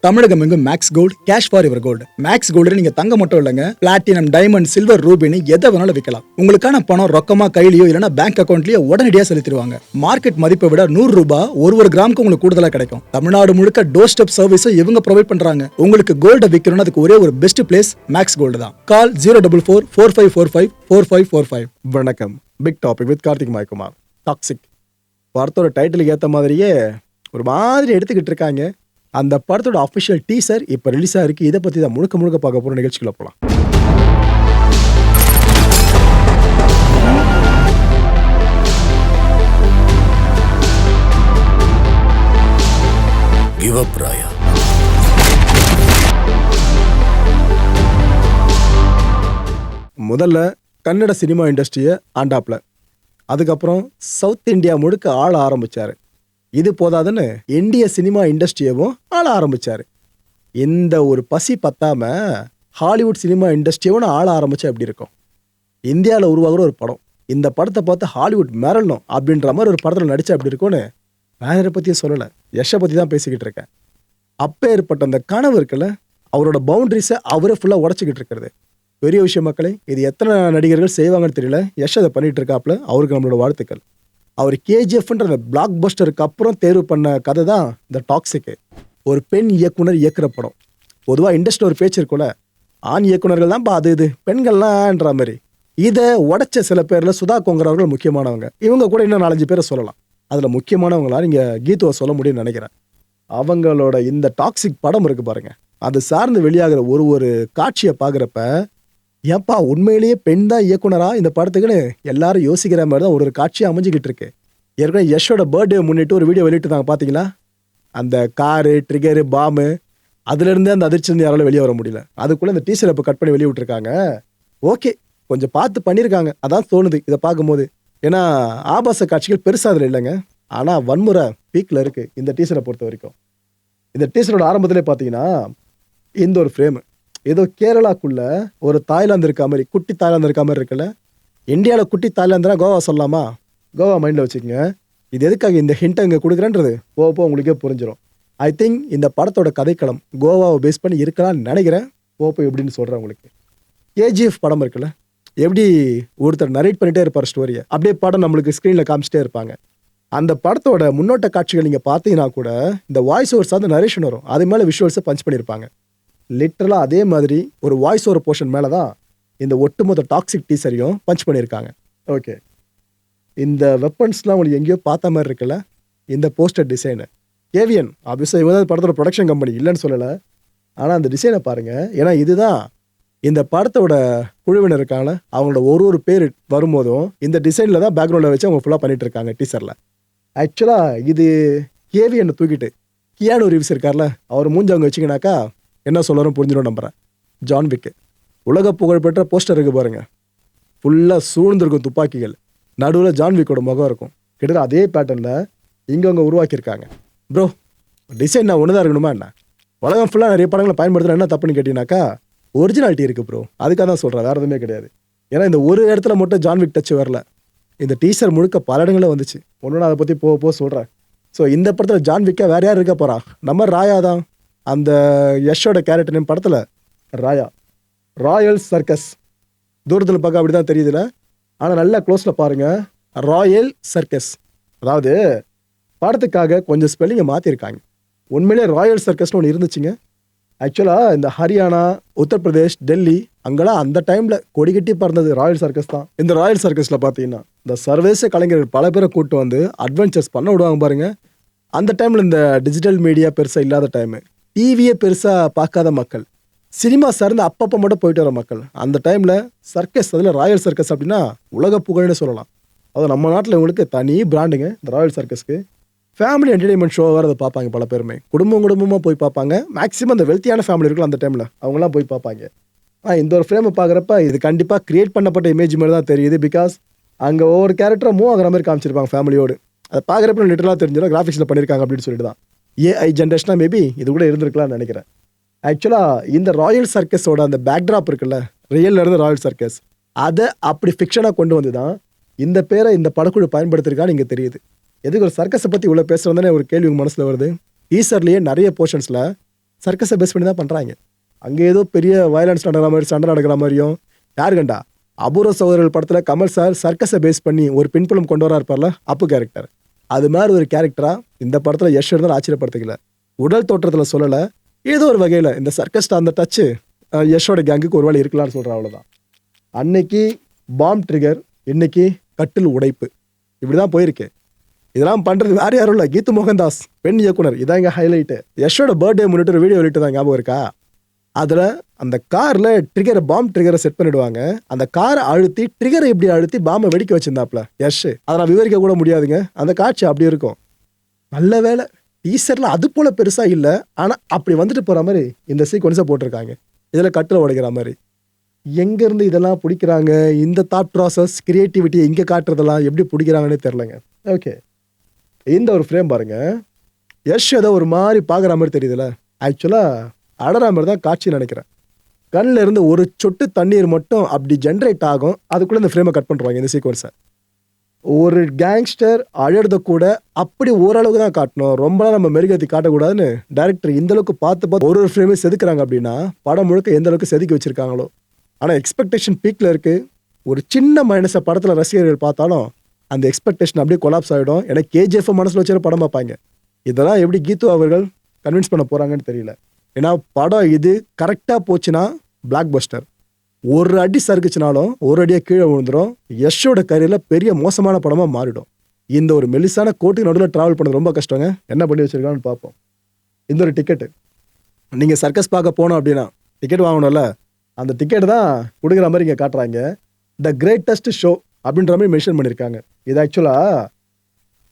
தமிழகம் எங்கும் Max Gold cash for your gold. Max Gold நீங்க தங்க மட்டும் இல்லைங்க, பிளாட்டினம், டைமண்ட், சில்வர், ரூபினி எதை வேணாலும் விற்கலாம். உங்களுக்கான பணம் ரொக்கமா கையிலயோ இல்லைன்னா பேங்க் அக்கௌண்ட்லயோ உடனடியாக செலுத்திடுவாங்க. மார்க்கெட் மதிப்பை விட 100 ரூபாய் ஒரு கிராமுக்கு உங்களுக்கு கூடுதலா கிடைக்கும். தமிழ்நாடு முழுக்க டோர் ஸ்டெப் சர்வீஸும் இவங்க ப்ரொவைட் பண்றாங்க. உங்களுக்கு கோல்ட விற்கணும்னா அதுக்கு ஒரே ஒரு பெஸ்ட் பிளேஸ் மேக்ஸ் கோல்டு தான். கால் 04445454545. வணக்கம். Big topic with Karthik Mayakumar. Toxic படத்தோட டைட்டிலுக்கு ஏற்ற மாதிரியே ஒரு மாதிரி எடுத்துக்கிட்டு இருக்காங்க. அந்த படத்தோட அஃபிஷியல் டீசர் இப்போ ரிலீஸ் ஆயிருக்கு. இதை பற்றி தான் முழுக்க பார்க்க போகிற நிகழ்ச்சிக்குள்ள போகலாம். முதல்ல கன்னட சினிமா இண்டஸ்ட்ரியை ஆண்டாப்ல, அதுக்கப்புறம் சவுத் இந்தியா முழுக்க ஆள ஆரம்பிச்சாரு. இது போதாதுன்னு இந்திய சினிமா இண்டஸ்ட்ரியவும் ஆள ஆரம்பிச்சாரு. இந்த ஒரு பசி பத்தாம ஹாலிவுட் சினிமா இண்டஸ்ட்ரியவும் ஆள ஆரம்பிச்சா எப்படி இருக்கும்? இந்தியாவில் உருவாகிற ஒரு படம், இந்த படத்தை பார்த்து ஹாலிவுட் மிரளணும் அப்படின்ற மாதிரி ஒரு படத்தில் நடிச்சா எப்படி இருக்கும்னு வேற பற்றியும் சொல்லலை, யஷை பற்றி தான் பேசிக்கிட்டு இருக்கேன். அப்பேற்பட்ட அந்த கனவு இருக்குல்ல, அவரோட பவுண்டரிஸை அவரே ஃபுல்லாக உடச்சிக்கிட்டு இருக்கிறது பெரிய விஷயம் மக்களே. இது எத்தனை நடிகர்கள் செய்வாங்கன்னு தெரியல. யஷ் அதை பண்ணிட்டு இருக்காப்புல, அவருக்கு நம்மளோட வாழ்த்துக்கள். அவர் கேஜிஎஃப்ன்ற அந்த பிளாக் பஸ்டருக்கு அப்புறம் தேர்வு பண்ண கதை தான் இந்த டாக்ஸிக்கு. ஒரு பெண் இயக்குனர் இயக்குற படம். பொதுவாக இண்டஸ்ட்ரியில் ஒரு பேச்சு இருக்கும்ல, ஆண் இயக்குனர்கள் தான் அது இது பெண்கள்லாம்ன்ற மாதிரி. இதை உடைச்ச சில பேரில் சுதா கொங்கர் அவர்கள் முக்கியமானவங்க. இவங்க கூட இன்னும் 4-5 பேரை சொல்லலாம். அதில் முக்கியமானவங்களா நீங்கள் கீதுவை சொல்ல முடியும்னு நினைக்கிறேன். அவங்களோட இந்த டாக்ஸிக் படம் இருக்கு பாருங்க, அது சார்ந்து வெளியாகிற ஒரு காட்சியை பார்க்குறப்ப ஏப்பா உண்மையிலேயே பெண் தான் இயக்குனரா இந்த படத்துக்குன்னு எல்லாரும் யோசிக்கிற மாதிரி தான் ஒரு காட்சியை அமைஞ்சிக்கிட்டு இருக்கு. ஏற்கனவே யஷோட பர்த்டே முன்னிட்டு ஒரு வீடியோ வெளியிட்டுருந்தாங்க பார்த்தீங்களா? அந்த காரு, ட்ரிகரு, பாம்பு, அதுலேருந்தே அந்த அதிர்ச்சியிருந்து யாராலும் வெளியே வர முடியல. அதுக்குள்ளே இந்த டீசரை இப்போ கட் பண்ணி வெளியே விட்டுருக்காங்க. ஓகே, கொஞ்சம் பார்த்து பண்ணியிருக்காங்க, அதான் தோணுது இதை பார்க்கும்போது. ஏன்னா ஆபாச காட்சிகள் பெருசாக அதில் இல்லைங்க, ஆனால் வன்முறை பீக்கில் இருக்குது இந்த டீசரை பொறுத்த வரைக்கும். இந்த டீசரோட ஆரம்பத்திலே பார்த்தீங்கன்னா இந்த ஒரு ஃப்ரேமு ஏதோ கேரளாக்குள்ள ஒரு தாய்லாந்து இருக்க மாதிரி, குட்டி தாய்லாந்து இருக்க மாதிரி இருக்குல்ல. இந்தியாவில் குட்டி தாய்லாந்துனா கோவா சொல்லலாமா? கோவா மைண்டில் வச்சுக்கோங்க. இது எதுக்காக இந்த ஹிண்ட்டை இங்கே கொடுக்குறேன்றது போக உங்களுக்கே புரிஞ்சிடும். ஐ திங்க் இந்த படத்தோட கதைக்களம் கோவாவை பேஸ் பண்ணி இருக்கலாம்னு நினைக்கிறேன். போப்போ எப்படின்னு சொல்கிறேன் உங்களுக்கு. கேஜிஎஃப் படம் இருக்குல்ல, எப்படி ஒருத்தர் நரேட் பண்ணிட்டே இருப்பார் ஸ்டோரியை, அப்படியே படம் நம்மளுக்கு ஸ்க்ரீனில் காமிச்சிட்டே இருப்பாங்க. அந்த படத்தோட முன்னோட்ட காட்சிகள் நீங்கள் பார்த்தீங்கன்னா கூட இந்த வாய்ஸ் ஓவர்ஸ் அந்த நரேஷன் வரும், அது மேலே விஷுவல்ஸை பஞ்ச் பண்ணியிருப்பாங்க. லிட்டரலாக அதே மாதிரி ஒரு வாய்ஸ் ஓவர் போர்ஷன் மேலே தான் இந்த ஒட்டுமொத்த டாக்ஸிக் டீசரையும் பஞ்ச் பண்ணியிருக்காங்க. ஓகே, இந்த வெப்பன்ஸ்லாம் உங்களுக்கு எங்கேயோ பார்த்த மாதிரி இருக்குல்ல. இந்த போஸ்டர் டிசைனு ஏவிஎன் ஆப்வியஸாக இவங்க தான் படத்தோட ப்ரொடக்ஷன் கம்பெனி, இல்லைன்னு சொல்லலை. ஆனால் அந்த டிசைனை பாருங்கள். ஏன்னா இதுதான் இந்த படத்தோட குழுவினர் இருக்காங்கள, அவங்களோட ஒரு பேர் வரும்போதும் இந்த டிசைனில் தான் பேக்ரவுண்டில் வச்சு அவங்க ஃபுல்லாக பண்ணிட்டு இருக்காங்க டீசரில். ஆக்சுவலாக இது ஏவிஎன் தூக்கிட்டு கியானு ரீவ்ஸ் இருக்கார்ல, அவர் மூஞ்சி அவங்க வச்சிங்கனாக்கா என்ன சொல்லணும் புரிஞ்சிடும் நம்புகிறேன். ஜான் விக் உலக புகழ்பெற்ற போஸ்டர் இருக்குது பாருங்கள், ஃபுல்லாக சூழ்ந்திருக்கும் துப்பாக்கிகள், நடுவில் ஜான் விக்கோட முகம் இருக்கும். கிட்டத்தட்ட அதே பேட்டர்னில் இங்கே அவங்க உருவாக்கியிருக்காங்க. ப்ரோ டிசைன் நான் ஒன்று தான் இருக்கணுமா என்ன? உலகம் ஃபுல்லாக நிறைய படங்களை பயன்படுத்துகிற என்ன தப்புன்னு கேட்டிங்கனாக்கா ஒரிஜினாலிட்டி இருக்குது ப்ரோ, அதுக்காக தான் சொல்கிறேன், வேறு எதுவுமே கிடையாது. ஏன்னா இந்த ஒரு இடத்துல மட்டும் ஜான் விக் டச் வரல, இந்த டீசர் முழுக்க பல இடங்களில் வந்துச்சு. ஒன்று அதை பற்றி போக சொல்கிறேன். ஸோ இந்த படத்தில் ஜான் விக்கா வேறு யார் இருக்க போகிறா? நம்ம ராயா தான். அந்த யஷோட கேரக்டர் நேம் படத்தில் ராயா, ராயல் சர்க்கஸ். தூரத்தில் பார்க்க அப்படி தான் தெரியுதுல, ஆனால் நல்லா க்ளோஸில் பாருங்கள், ராயல் சர்க்கஸ். அதாவது படத்துக்காக கொஞ்சம் ஸ்பெல்லிங்கை மாற்றிருக்காங்க. உண்மையிலே ராயல் சர்க்கஸ்னு ஒன்று இருந்துச்சுங்க. ஆக்சுவலாக இந்த ஹரியானா, உத்தரப்பிரதேஷ், டெல்லி அங்கெல்லாம் அந்த டைமில் கொடிகட்டி பறந்தது ராயல் சர்க்கஸ் தான். இந்த ராயல் சர்க்கஸில் பார்த்தீங்கன்னா இந்த சர்வதேச கலைஞர்கள் பல பேரை கூப்பிட்டு வந்து அட்வென்ச்சர்ஸ் பண்ண விடுவாங்க பாருங்கள். அந்த டைமில் இந்த டிஜிட்டல் மீடியா பெருசாக இல்லாத டைமு, டிவியே பெருசாக பார்க்காத மக்கள், சினிமா சார்ந்து அப்பப்போ மட்டும் போயிட்டு வர மக்கள், அந்த டைமில் சர்க்கஸ், அதில் ராயல் சர்க்கஸ் அப்படின்னா உலக புகழ்னு சொல்லலாம். அது நம்ம நாட்டில் இவங்களுக்கு தனி பிராண்டுங்க இந்த ராயல் சர்க்கஸ்க்கு. ஃபேமிலி என்டர்டெயின்மெண்ட் ஷோ வேறு அதை பார்ப்பாங்க பல பேருமே, குடும்பமாக போய் பார்ப்பாங்க. மேக்ஸிமம் அந்த வெல்த்தியான ஃபேமிலி இருக்கும் அந்த டைமில், அவங்களாம் போய் பார்ப்பாங்க. இந்த ஒரு ஃப்ரேமை பார்க்குறப்ப இது கண்டிப்பாக கிரியேட் பண்ணப்பட்ட இமேஜ் மாதிரி தான் தெரியுது. பிகாஸ் அங்கே ஒவ்வொரு கேரக்டரை மூவ் ஆகிற மாதிரி காமிச்சிருப்பாங்க ஃபேமிலியோடு. அதை பார்க்குறப்ப லிட்டரலாக தெரிஞ்சிடும் கிராஃபிக்ஸில் பண்ணியிருக்காங்க அப்படின்னு சொல்லிட்டு தான். ஏஐ ஜென்ரேஷனாக மேபி இது கூட இருந்திருக்கலாம்னு நினைக்கிறேன். ஆக்சுவலாக இந்த ராயல் சர்க்கஸோட அந்த பேக்ட்ராப் இருக்குல்ல, ரியல்ல இருந்து ராயல் சர்க்கஸ், அதை அப்படி ஃபிக்ஷனாக கொண்டு வந்து தான் இந்த பேரை இந்த படக்குழு பயன்படுத்திருக்கான்னு இங்கே தெரியுது. எதுக்கு ஒரு சர்க்கஸை பற்றி இவ்வளோ பேசுகிறதானே ஒரு கேள்வி உங்கள் மனசில் வருது. ஈசர்லேயே நிறைய போர்ஷன்ஸில் சர்க்கஸை பேஸ் பண்ணி தான் பண்ணுறாங்க. அங்கே ஏதோ பெரிய வயலன்ஸ் நடக்கிற மாதிரி, சண்டை நடக்கிற மாதிரியும். யாரு கண்டா அபூர்வ சகோதரர்கள் படத்தில் கமல் சார் சர்க்கஸை பேஸ் பண்ணி ஒரு பின்புலம் கொண்டு வரா இருப்பார்ல, அப்பு கேரக்டர். அது மாதிரி ஒரு கேரக்டரா இந்த படத்தில் யஷ் இருந்தாலும் ஆச்சரியப்படுத்திக்கல. உடல் தோற்றத்தில் சொல்லலை, ஏதோ ஒரு வகையில் இந்த சர்க்கஸ்ட் அந்த டச்சு யஷோட கேங்குக்கு ஒரு வேளை இருக்கலாம்னு சொல்கிறேன், அவ்வளோதான். அன்னைக்கு பாம் ட்ரிகர், இன்னைக்கு கட்டில் உடைப்பு, இப்படி தான் போயிருக்கு. இதெல்லாம் பண்ணுறது வேறு யாரும் இல்லை, கீது மோகன்தாஸ், பெண் இயக்குனர். இதான் இங்கே ஹைலைட்டு. யஷோட பர்த்டே முன்னிட்டு ஒரு வீடியோ வெளியிட்டு தான், ஞாபகம் இருக்கா? அதில் அந்த காரில் ட்ரிகரை, பாம் ட்ரிகரை செட் பண்ணிடுவாங்க. அந்த காரை அழுத்தி ட்ரிகரை இப்படி அழுத்தி பாம்பை வெடிக்க வச்சிருந்தாப்ல யஷ். அதை நான் விவரிக்க கூட முடியாதுங்க, அந்த காட்சி அப்படி இருக்கும். நல்ல வேலை டீசரில் அது போல் பெருசாக இல்லை, ஆனால் அப்படி வந்துட்டு போகிற மாதிரி இந்த சீக்வன்ஸை போட்டிருக்காங்க. இதில் கட்டில் உடைக்கிற மாதிரி. எங்கேருந்து இதெல்லாம் பிடிக்கிறாங்க, இந்த தாட் ப்ராசஸ் கிரியேட்டிவிட்டியை இங்கே காட்டுறதெல்லாம் எப்படி பிடிக்கிறாங்கன்னே தெரிலங்க. ஓகே, இந்த ஒரு ஃப்ரேம் பாருங்க, யஷ் ஏதோ ஒரு மாதிரி பார்க்குற மாதிரி தெரியுதுல்ல, ஆக்சுவலாக அடற மாதிரி தான் காட்சி நினைக்கிறேன். கண்ணில் இருந்து ஒரு சொட்டு தண்ணீர் மட்டும் அப்படி ஜென்ரேட் ஆகும், அதுக்குள்ளே இந்த ஃப்ரேமை கட் பண்ணுறாங்க. இந்த சீக்வன்ஸை ஒரு கேங்ஸ்டர் அழறத கூட அப்படி ஓரளவுக்கு தான் காட்டணும், ரொம்பலாம் நம்ம மெருகேற்றி காட்டக்கூடாதுன்னு டைரக்டர் இந்த அளவுக்கு பார்த்து ஒரு ஃப்ரேமே செதுக்குறாங்க. அப்படின்னா படம் முழுக்க எந்த அளவுக்கு செதுக்கி வச்சிருக்காங்களோ. ஆனால் எக்ஸ்பெக்டேஷன் பீக்கில் இருக்குது. ஒரு சின்ன மைனஸை படத்தில் ரசிகர்கள் பார்த்தாலும் அந்த எக்ஸ்பெக்டேஷன் அப்படியே கொலாப்ஸ் ஆகிடும். ஏன்னா கேஜிஎஃப் மனசில் வச்சு படம் பார்ப்பாங்க. இதெல்லாம் எப்படி கீது அவர்கள் கன்வின்ஸ் பண்ண போகிறாங்கன்னு தெரியல. ஏன்னா படம் இது கரெக்டாக போச்சுன்னா பிளாக் பஸ்டர். ஒரு அடி சறுக்குச்சுனாலும் ஒரு அடியாக கீழே விழுந்துடும். யஷோட கரியரில் பெரிய மோசமான படமாக மாறிடும். இந்த ஒரு மெலிசான கோட்டுக்கு நடுவில் ட்ராவல் பண்ணது ரொம்ப கஷ்டங்க. என்ன பண்ணி வச்சிருக்கான்னு பார்ப்போம். இந்த ஒரு டிக்கெட்டு, நீங்கள் சர்க்கஸ் பார்க்க போனோம் அப்படின்னா டிக்கெட் வாங்கணும்ல, அந்த டிக்கெட் தான் கொடுக்குற மாதிரி இங்கே காட்டுறாங்க. த கிரேட்டஸ்ட் ஷோ அப்படின்ற மாதிரி மென்ஷன் பண்ணியிருக்காங்க. இது ஆக்சுவலாக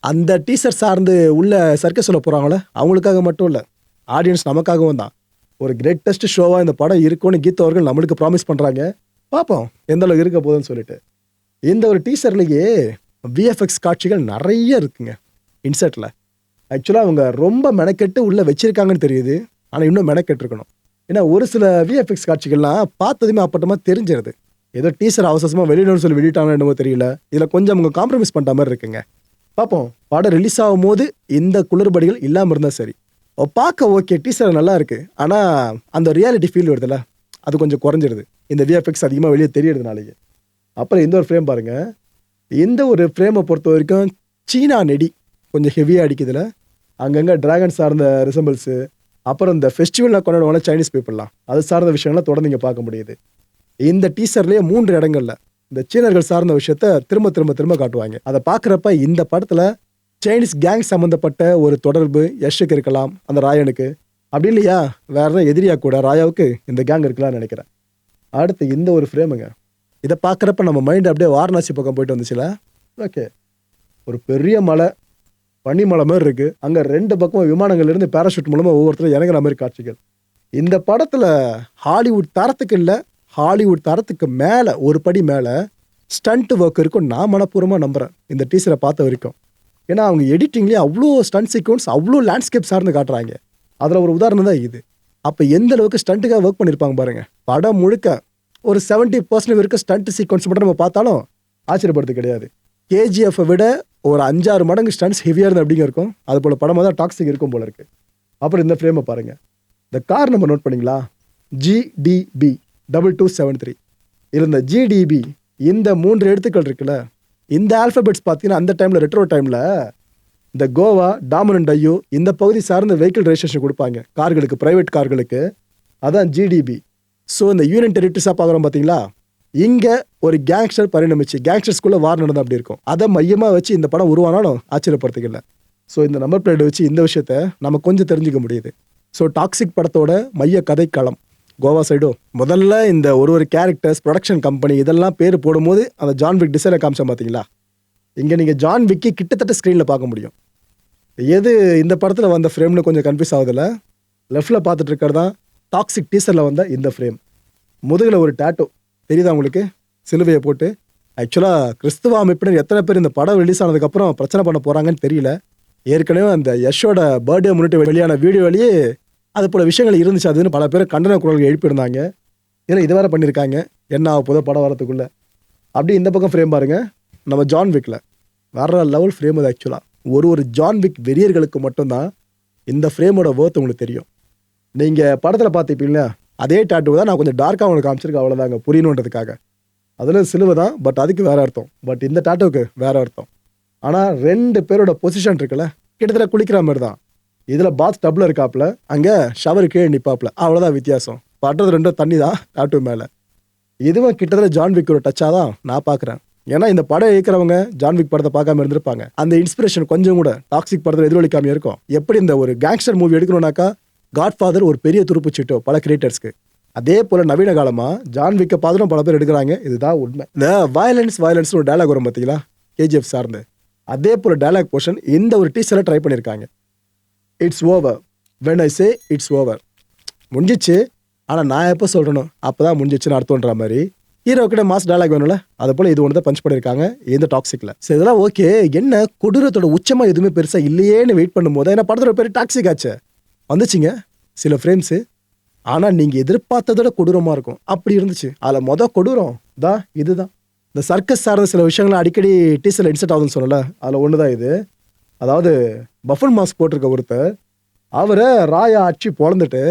அந்த டீசர் சார்ந்து உள்ள சர்க்கஸ் சொல்ல போகிறாங்களே அவங்களுக்காக மட்டும் இல்லை, ஆடியன்ஸ் நமக்காகவும் தான். ஒரு கிரேட்டஸ்ட் ஷோவாக இந்த படம் இருக்கும்னு கீது அவர்கள் நம்மளுக்கு ப்ராமிஸ் பண்ணுறாங்க. பார்ப்போம் எந்த அளவுக்கு இருக்க போகுதுன்னு சொல்லிட்டு. இந்த ஒரு டீசர்லேயே விஎஃப்எக்ஸ் காட்சிகள் நிறைய இருக்குங்க இன்செர்ட்டில். ஆக்சுவலாக அவங்க ரொம்ப மெனக்கெட்டு உள்ளே வச்சிருக்காங்கன்னு தெரியுது, ஆனால் இன்னும் மெனக்கெட்டு இருக்கணும். ஏன்னா ஒரு சில விஎஃப்எக்ஸ் காட்சிகள்லாம் பார்த்ததுமே அப்பட்டமா தெரிஞ்சிருது. ஏதோ டீசர் அவசரமாக வெளியிடணும்னு சொல்லி வெளியிட்டாங்கன்னு என்னமோ தெரியல. இதில் கொஞ்சம் அவங்க காம்ப்ரமைஸ் பண்ணுற மாதிரி இருக்குங்க. பார்ப்போம், படம் ரிலீஸ் ஆகும் போது இந்த குளறுபடிகள் இல்லாமல் இருந்தால் சரி. பார்க்க ஓகே, டீசர் நல்லா இருக்குது, ஆனால் அந்த ரியாலிட்டி ஃபீல் வருதுல்ல, அது கொஞ்சம் குறைஞ்சிருது இந்த விஎஃப்எக்ஸ் அதிகமாக வெளியே தெரியறதுனாலேயே. அப்புறம் இந்த ஒரு ஃப்ரேம் பாருங்கள். இந்த ஒரு ஃப்ரேமை பொறுத்த வரைக்கும் சீனா நெடி கொஞ்சம் ஹெவியாக அடிக்குதுல, அங்கங்கே டிராகன் சார்ந்த ரிசம்பிள்ஸு, அப்புறம் இந்த ஃபெஸ்டிவலில் கொண்டாடுவாங்க சைனீஸ் பீப்புளெலாம், அது சார்ந்த விஷயங்கள்லாம் தொடர்ந்து இங்கே பார்க்க முடியுது. இந்த டீசர்லேயே 3 இடங்களில் இந்த சீனர்கள் சார்ந்த விஷயத்த திரும்ப திரும்ப திரும்ப காட்டுவாங்க. அதை பார்க்குறப்ப இந்த படத்தில் சைனீஸ் கேங் சம்மந்தப்பட்ட ஒரு தொடர்பு யஷுக்கு இருக்கலாம், அந்த ராயனுக்கு. அப்படி இல்லையா வேற எதிரியா கூட ராயாவுக்கு இந்த கேங் இருக்கலாம்னு நினைக்கிறேன். அடுத்து இந்த ஒரு ஃப்ரேமுங்க, இதை பார்க்குறப்ப நம்ம மைண்ட் அப்படியே வாரணாசி பக்கம் போயிட்டு வந்துச்சுல. ஓகே, ஒரு பெரிய மலை, பனிமலை மாதிரி இருக்குது. அங்கே 2 பக்கமும் விமானங்கள்லேருந்து பேராஷூட் மூலமாக ஒவ்வொருத்தரும் இறங்குற மாதிரி காட்சிகள். இந்த படத்தில் ஹாலிவுட் தரத்துக்கு இல்லை, ஹாலிவுட் தரத்துக்கு மேலே ஒரு படி மேலே ஸ்டண்ட் ஒர்க் இருக்கும். நான் மனப்பூர்வமாக நம்புகிறேன் இந்த டீசரை பார்த்த வரைக்கும். ஏன்னா அவங்க எடிட்டிங்லேயே அவ்வளோ ஸ்டண்ட் சீக்வன்ஸ், அவ்வளோ லேண்ட்ஸ்கேப் சார்ந்து காட்டுறாங்க. அதில் ஒரு உதாரணம் தான் இது. அப்போ எந்த அளவுக்கு ஸ்டண்ட்டுக்காக ஒர்க் பண்ணியிருப்பாங்க பாருங்கள். படம் முழுக்க ஒரு 70% வரைக்கும் ஸ்டண்ட் சீக்வன்ஸ் மட்டும் நம்ம பார்த்தாலும் ஆச்சரியப்படுறது கிடையாது. கேஜிஎஃப்பை விட ஒரு 5-6 மடங்கு ஸ்டண்ட்ஸ் ஹெவியாக இருந்து அப்படிங்க இருக்கும். அது போல் படமாக தான் டாக்ஸிக் இருக்கும் போல இருக்குது. அப்புறம் இந்த ஃப்ரேமை பாருங்கள். இந்த கார் நம்பர் நோட் பண்ணிங்களா, GDB 2273. இருந்த GDB இந்த 3 எழுத்துக்கள் இருக்குல்ல, இந்த ஆல்ஃபபெட்ஸ் பார்த்தீங்கன்னா அந்த டைமில் ரெட்ரோ டைமில் இந்த கோவா, டாமன் அண்ட் டையூ இந்த பகுதி சார்ந்த வெஹிக்கிள் ரெஜிஸ்ட்ரேஷன் கொடுப்பாங்க கார்களுக்கு, ப்ரைவேட் கார்களுக்கு. அதான் GDB. ஸோ இந்த யூனியன் டெரிட்டரிஸாக பார்க்குறோம் பார்த்தீங்களா, இங்கே ஒரு கேங்ஸ்டர் பரிணமிச்சு கேங்ஸ்டர்ஸ்குள்ளே வார் நடந்தா அப்படி இருக்கும். அதை மையமாக வச்சு இந்த படம் உருவானாலும் ஆச்சரியப்படுறதுக்கு. ஸோ இந்த நம்பர் பிளேட் வச்சு இந்த விஷயத்த நம்ம கொஞ்சம் தெரிஞ்சுக்க முடியுது. ஸோ டாக்ஸிக் படத்தோட மைய கதைக்களம் கோவா சைடோ. முதல்ல இந்த ஒரு கேரக்டர்ஸ், ப்ரொடக்ஷன் கம்பெனி இதெல்லாம் பேர் போடும்போது அந்த ஜான் விக் டிசைனை காமிச்சோம் பார்த்தீங்களா, இங்கே நீங்கள் ஜான் விக்கி கிட்டத்தட்ட ஸ்க்ரீனில் பார்க்க முடியும். எது இந்த படத்தில் வந்த ஃப்ரேம்னு கொஞ்சம் கன்ஃபியூஸ் ஆகுதுல்ல. லெஃப்டில் பார்த்துட்டு இருக்கிறது தான் டாக்ஸிக் டீசரில் வந்த இந்த ஃப்ரேம். முதுகில் ஒரு டேட்டோ தெரியுதா உங்களுக்கு, சிலுவையை போட்டு. ஆக்சுவலாக கிறிஸ்துவ அமைப்பினர் எத்தனை பேர் இந்த படம் ரிலீஸ் ஆனதுக்கப்புறம் பிரச்சனை பண்ண போகிறாங்கன்னு தெரியல. ஏற்கனவே அந்த யஷோட பர்த்டே முன்னிட்டு வெளியான வீடியோவிலேயே அது போல விஷயங்கள் இருந்துச்சு. அதுன்னு பல பேர் கண்டன குரல்கள் எழுப்பியிருந்தாங்க. இதில் இது வேறு பண்ணியிருக்காங்க, என்ன ஆக போதோ படம் வரத்துக்குள்ளே. அப்படி இந்த பக்கம் ஃப்ரேம் பாருங்கள், நம்ம ஜான் விக்கில் வேற லெவல் ஃப்ரேம். அது ஆக்சுவலாக ஒரு ஜான் விக் வெறியர்களுக்கு மட்டும்தான் இந்த ஃப்ரேமோட ஒர்த் உங்களுக்கு தெரியும். நீங்கள் படத்தில் பார்த்துப்பீங்களா, அதே டாட்டூ தான் நான் கொஞ்சம் டார்க்காக உங்களுக்கு காமிச்சிருக்கேன், அவ்வளோதாங்க, புரியணுன்றதுக்காக. அதில் சிலுவை தான், பட் அதுக்கு வேறு அர்த்தம். பட் இந்த டாட்டூக்கு வேறு அர்த்தம். ஆனால் 2 பேரோட பொசிஷன் இருக்குல்ல, கிட்டத்தட்ட குளிக்கிற மாதிரி தான். இதில் பாத் டப்பில் இருக்காப்புல, அங்கே ஷவர் கீழே நிற்பாப்புல, அவ்வளோதான் வித்தியாசம். படுறது 2 தண்ணி தான் டாட்டூ மேலே. இதுவும் கிட்டத்தட்ட ஜான்விக்கோட டச்சாக தான் நான் பார்க்குறேன். ஏன்னா இந்த படம் இயக்கிறவங்க ஜான்விக் படத்தை பார்க்காம இருந்திருப்பாங்க. அந்த இன்ஸ்பிரேஷன் கொஞ்சம் கூட டாக்ஸிக் படத்தில் எதிரொலிக்காம இருக்கும். எப்படி இந்த ஒரு கேங்ஸ்டர் மூவி எடுக்கணும்னாக்கா காட்ஃபாதர் ஒரு பெரிய துருப்பு சீட்டோ பல கிரியேட்டர்ஸ்க்கு, அதே போல நவீன காலமாக ஜான்விக்கை பார்த்தும் பல பேர் எடுக்கிறாங்க. இதுதான் உண்மை. இந்த வயலன்ஸ் ஒரு டயலாக் வரும் பார்த்தீங்களா, கேஜிஎஃப் சார்ந்து, அதே போல டயலாக் போர்ஷன் இந்த ஒரு டீசரில் ட்ரை பண்ணியிருக்காங்க. It's over when I say it's over. முடிஞ்சிச்சு, ஆனால் நான் எப்போ சொல்கிறேனோ அப்போ தான் முடிஞ்சிச்சுன்னு அர்த்தம்ன்ற மாதிரி ஹீரோ கிட்ட மாஸ் டயலாக் வேணும்ல, அதை போல் இது ஒன்று தான் பஞ்ச் பண்ணியிருக்காங்க இந்த டாக்ஸிக்கில். சரி, இதெல்லாம் ஓகே. என்ன கொடூரத்தோட உச்சமாக எதுவுமே பெருசாக இல்லையேன்னு வெயிட் பண்ணும்போது ஏன்னா படத்தோட பேர் டாக்ஸிக் ஆச்சு வந்துச்சுங்க சில ஃப்ரேம்ஸு. ஆனால் நீங்கள் எதிர்பார்த்ததோட கொடூரமாக இருக்கும், அப்படி இருந்துச்சு. அதில் கொடூரம் தான் இதுதான். இந்த சர்க்கஸ் சார்ந்த சில விஷயங்கள் அடிக்கடி டீசரில் இன்செர்ட் ஆகுதுன்னு சொன்னல, அதில் ஒன்று தான் இது. அதாவது பஃபன் மாஸ்க் போட்டிருக்க ஒருத்தர் அவரை ராயா அடிச்சு பொழந்துட்டு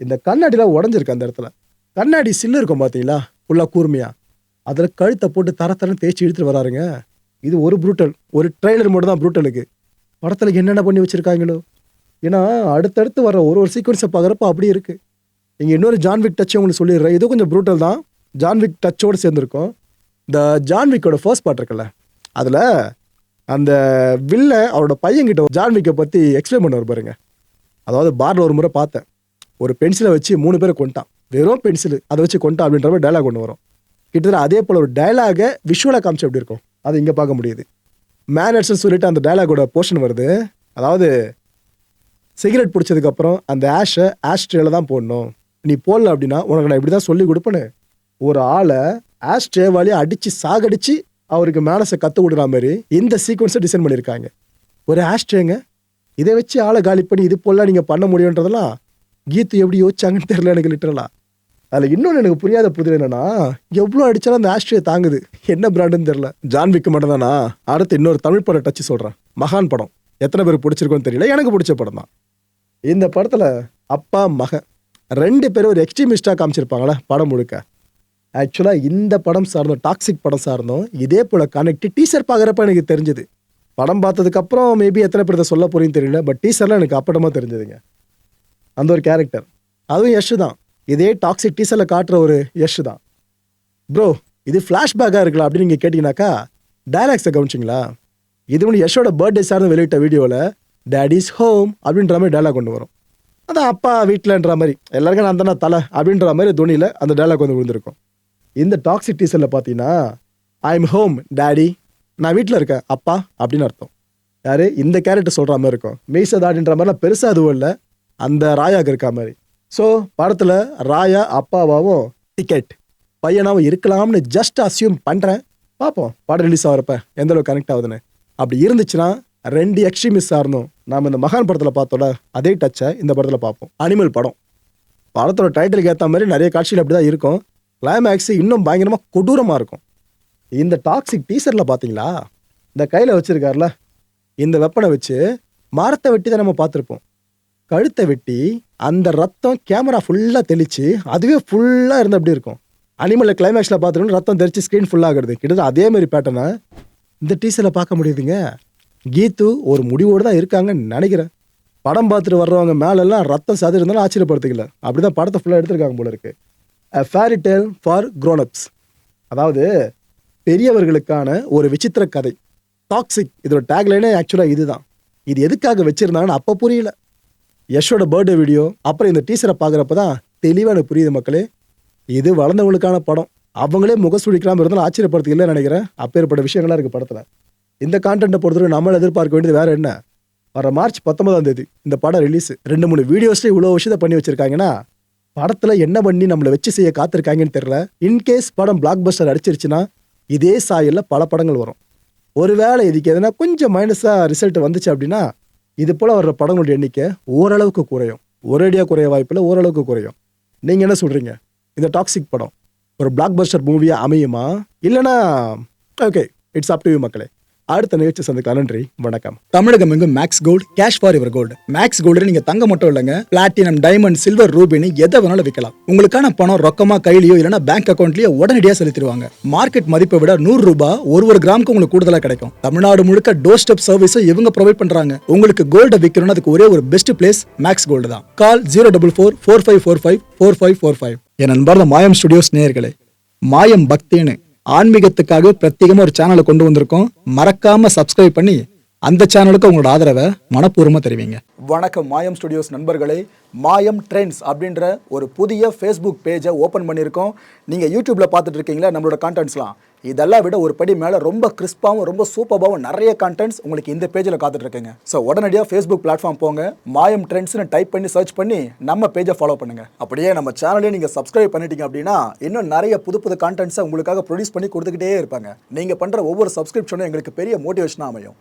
இந்த கண்ணாடிலாம் உடஞ்சிருக்கு. அந்த இடத்துல கண்ணாடி சில்லு இருக்கும் பார்த்தீங்களா, ஃபுல்லாக கூர்மையா, அதில் கழுத்தை போட்டு தரன்னு தேய்ச்சி இழுத்துட்டு வராருங்க. இது ஒரு ப்ரூட்டல், ஒரு ட்ரெய்லர் மட்டும் தான் ப்ரூட்டலுக்கு. படத்தில் என்னென்ன பண்ணி வச்சுருக்காங்களோ. ஏன்னா அடுத்தடுத்து வர ஒரு சீக்வன்ஸை பார்க்குறப்ப அப்படி இருக்குது. நீங்கள் இன்னொரு ஜான்விக் டச்சை உங்களுக்கு சொல்லிடுறேன், இதுவும் கொஞ்சம் ப்ரூட்டல் தான், ஜான்விக் டச்சோடு சேர்ந்துருக்கும். இந்த ஜான்விக்கோட ஃபர்ஸ்ட் பார்ட் இருக்குல்ல, அதில் அந்த வில்ல அவரோட பையன்கிட்ட ஜான்விக்கை பற்றி எக்ஸ்பிளைன் பண்ணுவார் பாருங்க. அதாவது பாரில் ஒரு முறை பார்த்தேன், ஒரு பென்சிலை வச்சு 3 பேரை கொண்டான், வெறும் பென்சில் அதை வச்சு கொண்டான் அப்படின்ற மாதிரி டைலாக் ஒன்று வரும். கிட்டத்தட்ட அதே போல் ஒரு டைலாகை விஷுவலாக காமிச்சு எப்படி இருக்கும் அது இங்கே பார்க்க முடியுது. மேனர்ஸ்ன்னு சொல்லிட்டு அந்த டைலாகோட போர்ஷன் வருது. அதாவது சிகரெட் பிடிச்சதுக்கப்புறம் அந்த ஆஷ்ட்ரேல தான் போடணும், நீ போடல அப்படின்னா உனக்கு நான் இப்படி தான் சொல்லி கொடுப்பேன்னு ஒரு ஆளை ஆஷ்ட்ரேவாலேயே அடித்து சாகடிச்சு அவருக்கு மேனஸை கற்றுக் கொடுக்குற மாதிரி இந்த சீக்வன்ஸை டிசைன் பண்ணியிருக்காங்க. ஒரு ஆஷ்ட்ரேங்க, இதை வச்சு ஆளை காலி பண்ணி இது போலாம் நீங்கள் பண்ண முடியுன்றதெல்லாம் கீத்து எப்படி யோசிச்சாங்கன்னு தெரியல எனக்கு லிட்டரலா. அதில் இன்னொன்று எனக்கு புரியாத புதிர் என்னன்னா, எவ்வளோ அடித்தாலும் அந்த ஆஸ்ட்ரே தாங்குது, என்ன பிராண்டுன்னு தெரியல. ஜான்விக்கு மட்டும் தானா? அடுத்து இன்னொரு தமிழ் படம் டச்சு சொல்கிறேன், மகான் படம். எத்தனை பேர் பிடிச்சிருக்கோன்னு தெரியல, எனக்கு பிடிச்ச படம் தான். இந்த படத்தில் அப்பா மகன் 2 பேரும் ஒரு எக்ஸ்ட்ரீமிஸ்டாக காமிச்சிருப்பாங்களே படம் முழுக்க. ஆக்சுவலாக இந்த படம் சார்ந்தோம், டாக்ஸிக் படம் சார்ந்தோம், இதே போல் கனெக்ட் டீசர் பார்க்குறப்ப எனக்கு தெரிஞ்சுது. படம் பார்த்ததுக்கப்புறம் மேபி எத்தனை பேர் சொல்ல போறீங்கன்னு தெரியல, பட் டீசர்லாம் எனக்கு அப்படமாக தெரிஞ்சதுங்க. அந்த ஒரு கேரக்டர், அதுவும் யஷ் தான். இதே டாக்ஸிக் டீசரில் காட்டுற ஒரு யஷ் தான். ப்ரோ இது ஃப்ளாஷ்பேக்காக இருக்கலாம் அப்படின்னு நீங்கள் கேட்டிங்கனாக்கா டைலாக்ஸை கவனிச்சிங்களா? இது ஒன்று யஷோட பர்த்டே சார்ந்து வெளியிட்ட வீடியோவில் டேடிஸ் ஹோம் அப்படின்ற மாதிரி டைலாக் கொண்டு வரும். அதான் அப்பா வீட்டில்ன்ற மாதிரி, எல்லாருக்கும் நான் தானே தலை அப்படின்ற மாதிரி துணியில் அந்த டைலாக் வந்து விழுந்திருக்கும். இந்த டாக்ஸிக் டீசரில் பார்த்தீங்கன்னா ஐ எம் ஹோம் டேடி, நான் வீட்டில் இருக்கேன் அப்பா அப்படின்னு அர்த்தம். யார் இந்த கேரக்டர் சொல்கிற மாதிரி இருக்கும். மீச தாடின்ற மாதிரிலாம் பெருசாக அதுவும் இல்லை, அந்த ராயாவுக்கு இருக்கா மாதிரி. ஸோ படத்தில் ராயா அப்பாவாகவும் டிக்கெட் பையனாகவும் இருக்கலாம்னு ஜஸ்ட் அசியூம் பண்ணுறேன். பார்ப்போம் படம் ரிலீஸ் ஆகிறப்ப எந்த அளவுக்கு கனெக்ட் ஆகுதுன்னு. அப்படி இருந்துச்சுன்னா 2 எக்ஸ்ட்ரீமிஸ்ட் சார்ந்தும் நாம் இந்த மகான் படத்தில் பார்த்தோட அதே டச்சை இந்த படத்தில் பார்ப்போம். அனிமல் படம், படத்தோட டைட்டிலுக்கு ஏற்ற மாதிரி நிறைய காட்சிகள் அப்படி தான் இருக்கும். கிளைமேக்ஸ் இன்னும் பயங்கரமாக கொடூரமாக இருக்கும். இந்த டாக்ஸிக் டீசரில் பார்த்தீங்களா, இந்த கையில் வச்சுருக்காருல இந்த வெப்பனை வச்சு மரத்தை வெட்டி தான் நம்ம பார்த்துருப்போம். கழுத்தை வெட்டி அந்த ரத்தம் கேமரா ஃபுல்லாக தெளித்து அதுவே ஃபுல்லாக இருந்து அப்படி இருக்கும். அனிமலில் கிளைமேக்ஸில் பார்த்துருக்கோம், ரத்தம் தெரிச்சு ஸ்க்ரீன் ஃபுல்லாகிறது. கிட்டத்தட்ட அதே மாதிரி பேட்டர்னை இந்த டீசரில் பார்க்க முடியுதுங்க. கீத்து ஒரு முடிவோடு தான் இருக்காங்கன்னு நினைக்கிறேன். படம் பார்த்துட்டு வர்றவங்க மேலெல்லாம் ரத்தம் சது இருந்தாலும் ஆச்சரியப்படுத்திக்கல, அப்படி தான் படத்தை ஃபுல்லாக எடுத்திருக்காங்க போல இருக்கு. அ ஃபேரி டேல் ஃபார் க்ரோனப்ஸ், அதாவது பெரியவர்களுக்கான ஒரு விசித்திர கதை. டாக்ஸிக் இதோட டேக்லைனே ஆக்சுவலாக இதுதான். இது எதுக்காக வச்சுருந்தாங்கன்னு அப்போ புரியல. யஷோட பர்த்டே வீடியோ அப்புறம் இந்த டீசரை பார்க்குறப்ப தான் தெளிவாக எனக்கு புரியுது மக்களே, இது வளர்ந்தவங்களுக்கான படம். அவங்களே முகசுடிக்காமல் இருந்தாலும் ஆச்சரியப்படுத்திக்கலன்னு நினைக்கிறேன். அப்பேற்பட்ட விஷயங்கள்லாம் இருக்குது படத்தில். இந்த கான்டென்ட்டை பொறுத்தவரை நம்மளை எதிர்பார்க்க வேண்டியது வேறு என்ன, வர மார்ச் 19ஆம் தேதி இந்த படம் ரிலீஸ். 2-3 வீடியோஸில் இவ்வளோ விஷயத்தை பண்ணி வச்சுருக்காங்கன்னா படத்தில் என்ன பண்ணி நம்மளை வச்சு செய்ய காத்திருக்காங்கன்னு தெரியல. இன்கேஸ் படம் பிளாக் பஸ்டர் அடிச்சிருச்சுன்னா இதே சாயலில் பல படங்கள் வரும். ஒருவேளை இதுக்கு எதனா கொஞ்சம் மைனஸாக ரிசல்ட் வந்துச்சு அப்படின்னா இது போல் வர்ற படங்களுடைய எண்ணிக்கை ஓரளவுக்கு குறையும். ஒரேடியாக குறைய வாய்ப்பில்லை, ஓரளவுக்கு குறையும். நீங்கள் என்ன சொல்கிறீங்க? இந்த டாக்ஸிக் படம் ஒரு பிளாக் பஸ்டர் மூவியாக அமையுமா, இல்லைனா okay it's up to you மக்களே. அடுத்த நிகழ்ச்சி சந்திக்கலாம். நன்றி, வணக்கம். தமிழகம் எங்கும் Max Gold, cash for your gold. Max Gold நீங்க தங்க மட்டும் இல்லைங்க, பிளாட்டினம், டைமண்ட், சில்வர், ரூபினி எதை வேணாலும் விற்கலாம். உங்களுக்கான பணம் ரொக்கமா கையிலயோ இல்லைன்னா பேங்க் அக்கௌண்ட்லயோ உடனடியாக செலுத்திடுவாங்க. மார்க்கெட் மதிப்பை விட 100 ரூபாய் ஒரு கிராமுக்கு உங்களுக்கு கூடுதலா கிடைக்கும். தமிழ்நாடு முழுக்க டோர் ஸ்டெப் சர்வீஸும் இவங்க ப்ரொவைட் பண்றாங்க. உங்களுக்கு கோல்ட விற்கணும்னா அதுக்கு ஒரே ஒரு பெஸ்ட் பிளேஸ் மேக்ஸ் கோல்டு தான். கால் 04445454545. என் அன்பார்ந்த மாயம் ஸ்டுடியோஸ் நேயர்களே, மாயம் பக்தின்னு ஆன்மீகத்துக்காக பிரத்யேகமா ஒரு சேனலை கொண்டு வந்திருக்கோம். மறக்காம சப்ஸ்கிரைப் பண்ணி அந்த சேனலுக்கு உங்களோட ஆதரவை மனப்பூர்வமா தெரிவிங்க. வணக்கம் மாயம் ஸ்டுடியோஸ் நண்பர்களே. மாயம் ட்ரெண்ட்ஸ் அப்படின்ற ஒரு புதிய ஃபேஸ்புக் பேஜை ஓப்பன் பண்ணியிருக்கோம். நீங்கள் யூடியூப்ல பார்த்துட்டு இருக்கீங்களா நம்மளோட கான்டென்ட்ஸ்லாம், இதெல்லாம் விட ஒரு படி மேலே ரொம்ப கிறிஸ்பாகவும் ரொம்ப சூப்பராகவும் நிறைய கான்டென்ட்ஸ் உங்களுக்கு இந்த பேஜில் காத்துட்டு இருக்குங்க. ஸோ உடனடியாக ஃபேஸ்புக் பிளாட்ஃபார்ம் போங்க, மாயம் ட்ரெண்ட்ஸ்னு டைப் பண்ணி சர்ச் பண்ணி நம்ம பேஜை ஃபாலோ பண்ணுங்க. அப்படியே நம்ம சேனலையும் நீங்கள் சப்ஸ்கிரைப் பண்ணிட்டீங்க அப்படின்னா இன்னும் நிறைய புது புது கான்டென்ட்ஸை உங்களுக்காக ப்ரொடியூஸ் பண்ணி கொடுத்துக்கிட்டே இருப்பாங்க. நீங்கள் பண்ணுற ஒவ்வொரு சப்ஸ்கிரிப்ஷனும் எங்களுக்கு பெரிய மோட்டிவேஷனாக அமையும்.